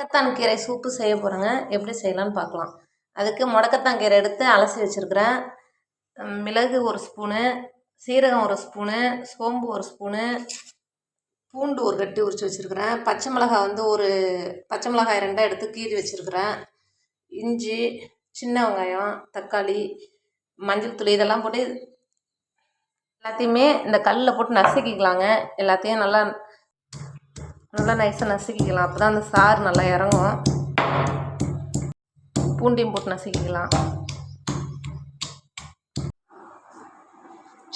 முடக்கத்தான் கீரை சூப்பு செய்ய போகிறேங்க. எப்படி செய்யலான்னு பார்க்கலாம். அதுக்கு முடக்கத்தான் கீரை எடுத்து அலசி வச்சுருக்கிறேன். மிளகு 1 ஸ்பூனு, சீரகம் 1 ஸ்பூனு, சோம்பு 1 ஸ்பூனு, பூண்டு ஒரு கட்டி உரித்து வச்சுருக்கிறேன். பச்சை மிளகாய் வந்து பச்சை மிளகாய் 2 எடுத்து கீறி வச்சுருக்கிறேன். இஞ்சி, சின்ன வெங்காயம், தக்காளி, மஞ்சள் தூள் இதெல்லாம் போட்டு எல்லாத்தையுமே இந்த கல்லில் போட்டு நசுக்கிக்கலாங்க. எல்லாத்தையும் நல்லா நைஸாக நசுக்கிக்கலாம். அப்போ தான் அந்த சாறு நல்லா இறங்கும். பூண்டையும் போட்டு நசுக்கிக்கலாம்.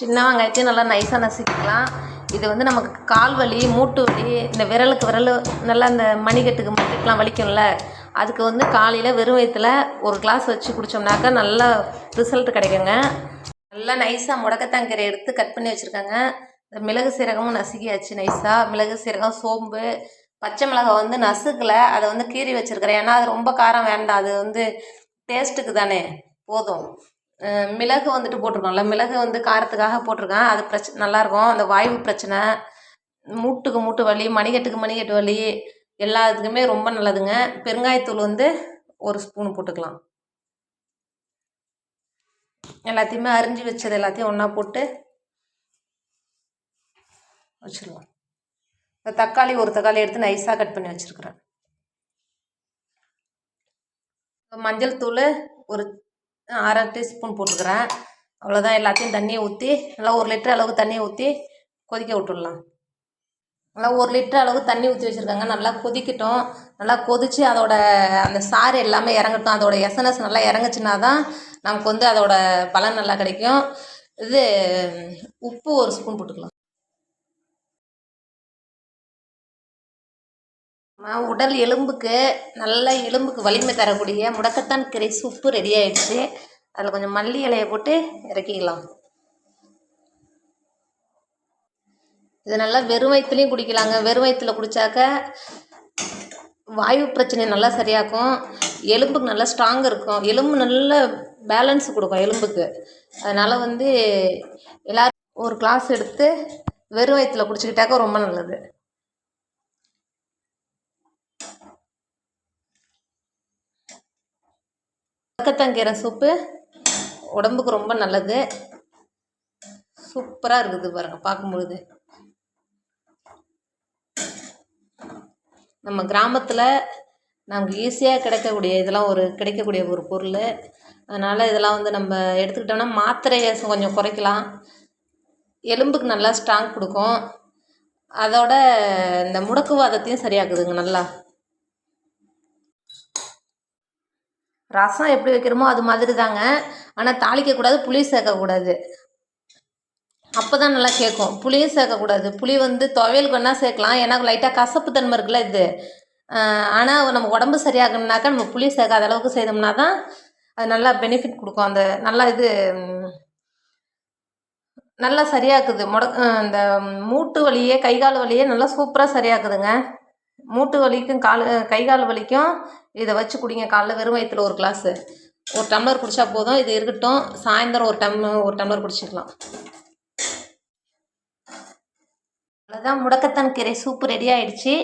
சின்ன வெங்காயத்தையும் நல்லா நைஸாக நசுக்கிக்கலாம். இது வந்து நமக்கு கால் வலி, மூட்டு வலி, இந்த விரல் நல்லா இந்த மணிக்கட்டுக்கெலாம் வலிக்கும்ல, அதுக்கு வந்து காலையில் வெறும் வயிற்றுல 1 கிளாஸ் வச்சு குடித்தோம்னாக்கா நல்லா ரிசல்ட் கிடைக்குங்க. நல்லா நைஸாக முடக்கத்தான் கீரை எடுத்து கட் பண்ணி வச்சுருக்காங்க. இந்த மிளகு சீரகமும் நசுக்கியாச்சு நைஸாக. மிளகு சீரகம், சோம்பு, பச்சை மிளகாய் வந்து நசுக்கலை, அதை வந்து கீறி வச்சுருக்கிறேன். ஏன்னா அது ரொம்ப காரம் வேண்டாம், அது வந்து டேஸ்ட்டுக்கு தானே போதும். மிளகு வந்துட்டு போட்டிருக்கோம்ல, மிளகு வந்து காரத்துக்காக போட்டிருக்கேன். அது நல்லாயிருக்கும். அந்த வாய்வு பிரச்சனை, மூட்டு வலி, மணிக்கட்டு வலி எல்லாத்துக்குமே ரொம்ப நல்லதுங்க. பெருங்காயத்தூள் வந்து 1 ஸ்பூன் போட்டுக்கலாம். எல்லாத்தையுமே அரிஞ்சு வச்சது எல்லாத்தையும் ஒன்றா போட்டு வச்சுருவோம். தக்காளி 1 தக்காளி எடுத்து நைஸாக கட் பண்ணி வச்சுருக்கிறேன். மஞ்சள் தூள் ஒரு 1/2 டீஸ்பூன் போட்டுக்கிறேன். அவ்வளோதான். எல்லாத்தையும் தண்ணியை ஊற்றி நல்லா 1 லிட்டர் அளவுக்கு தண்ணியை ஊற்றி கொதிக்க விட்டுடலாம். நல்லா 1 லிட்டர் அளவுக்கு தண்ணி ஊற்றி வச்சுருக்காங்க. நல்லா கொதிக்கட்டும். நல்லா கொதித்து அதோட அந்த சாறு எல்லாமே இறங்கட்டும். அதோட எசனஸ் நல்லா இறங்குச்சுன்னா தான் நமக்கு வந்து அதோட பலன் நல்லா கிடைக்கும். இது உப்பு 1 ஸ்பூன் போட்டுக்கலாம். உடல் எலும்புக்கு வலிமை தரக்கூடிய முடக்கத்தான் கீரை சூப்பு ரெடி ஆகிடுச்சு. அதில் கொஞ்சம் மல்லி இலையை போட்டு இறக்கிக்கலாம். இது நல்லா வெறும் வயிற்றுலையும் குடிக்கலாங்க. வெறும் வயிற்றுல குடித்தாக்க வாயு பிரச்சனை நல்லா சரியாக்கும். எலும்புக்கு நல்லா ஸ்ட்ராங் இருக்கும். எலும்பு நல்ல பேலன்ஸ் கொடுக்கும் எலும்புக்கு. அதனால் வந்து எல்லோரும் 1 கிளாஸ் எடுத்து வெறும் வயிற்றுல குடிச்சிக்கிட்டாக்க ரொம்ப நல்லது. முடக்கத்தான் கீரை சூப்பு உடம்புக்கு ரொம்ப நல்லது. சூப்பராக இருக்குது பாருங்கள் பார்க்கும்பொழுது. நம்ம கிராமத்தில் நமக்கு ஈஸியாக கிடைக்கக்கூடிய ஒரு பொருள். அதனால் இதெல்லாம் வந்து நம்ம எடுத்துக்கிட்டோம்னா மாத்திரையை கொஞ்சம் குறைக்கலாம். எலும்புக்கு நல்லா ஸ்ட்ராங் கொடுக்கும். அதோட இந்த முடக்குவாதத்தையும் சரியாக்குதுங்க நல்லா. ரசம் எப்படி வைக்கிறோமோ அது மாதிரி தாங்க. ஆனால் தாளிக்கக்கூடாது, புளி சேர்க்கக்கூடாது. அப்போ தான் நல்லா கேட்கும். புளியும் சேர்க்கக்கூடாது. புளி வந்து துவையலுக்கு வேணால் சேர்க்கலாம், ஏன்னா லைட்டாக கசப்பு தன்மை இருக்குல்ல இது. ஆனால் நம்ம உடம்பு சரியாகணுனாக்கா நம்ம புளி சேர்க்காத அளவுக்கு செய்தோம்னா தான் அது நல்லா பெனிஃபிட் கொடுக்கும். அந்த நல்லா நல்லா சரியாக்குது. இந்த மூட்டு வலியே, கை கால் வலியே நல்லா சூப்பராக சரியாக்குதுங்க. மூட்டு வலிக்கும் கை கால் வலிக்கும் இதை வச்சு குடிங்க. காலைல வெறும் வயிற்றுல 1 கிளாஸு 1 டம்ளர் குடித்தா போதும். இது இருக்கட்டும். சாயந்தரம் 1 டம்ளர் குடிச்சிக்கலாம். அவ்வளோதான். முடக்கத்தான் கீரை சூப்பு ரெடி ஆகிடுச்சு.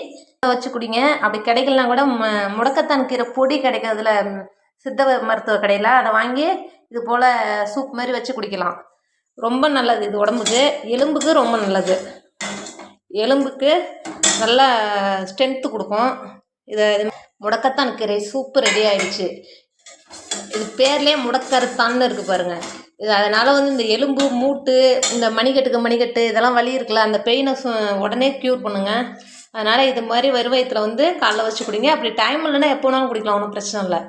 வச்சு குடிங்க. அப்படி கிடைக்கலனா கூட முடக்கத்தான் கீரை பொடி கிடைக்கிறதுல சித்த மருத்துவ கடையில் அதை வாங்கி இது போல் சூப் மாதிரி வச்சு குடிக்கலாம். ரொம்ப நல்லது. இது உடம்புக்கு, எலும்புக்கு ரொம்ப நல்லது. எலும்புக்கு நல்லா ஸ்ட்ரென்த்து கொடுக்கும். இது முடக்கத்தான் கீரை சூப்பு ரெடி ஆகிடுச்சு. இது பேர்லேயே முடக்கருத்தான்னு இருக்குது பாருங்கள். இது அதனால் வந்து இந்த எலும்பு, மூட்டு, இந்த மணிக்கட்டு இதெல்லாம் வலி இருக்குல்ல, அந்த பெயினை உடனே க்யூர் பண்ணுங்க. அதனால் இது மாதிரி வெறும் வயிற்றுல வந்து காலைல வச்சு குடிங்க. அப்படி டைம் இல்லைன்னா எப்போ வேணாலும் குடிக்கலாம், ஒன்றும் பிரச்சனை இல்லை.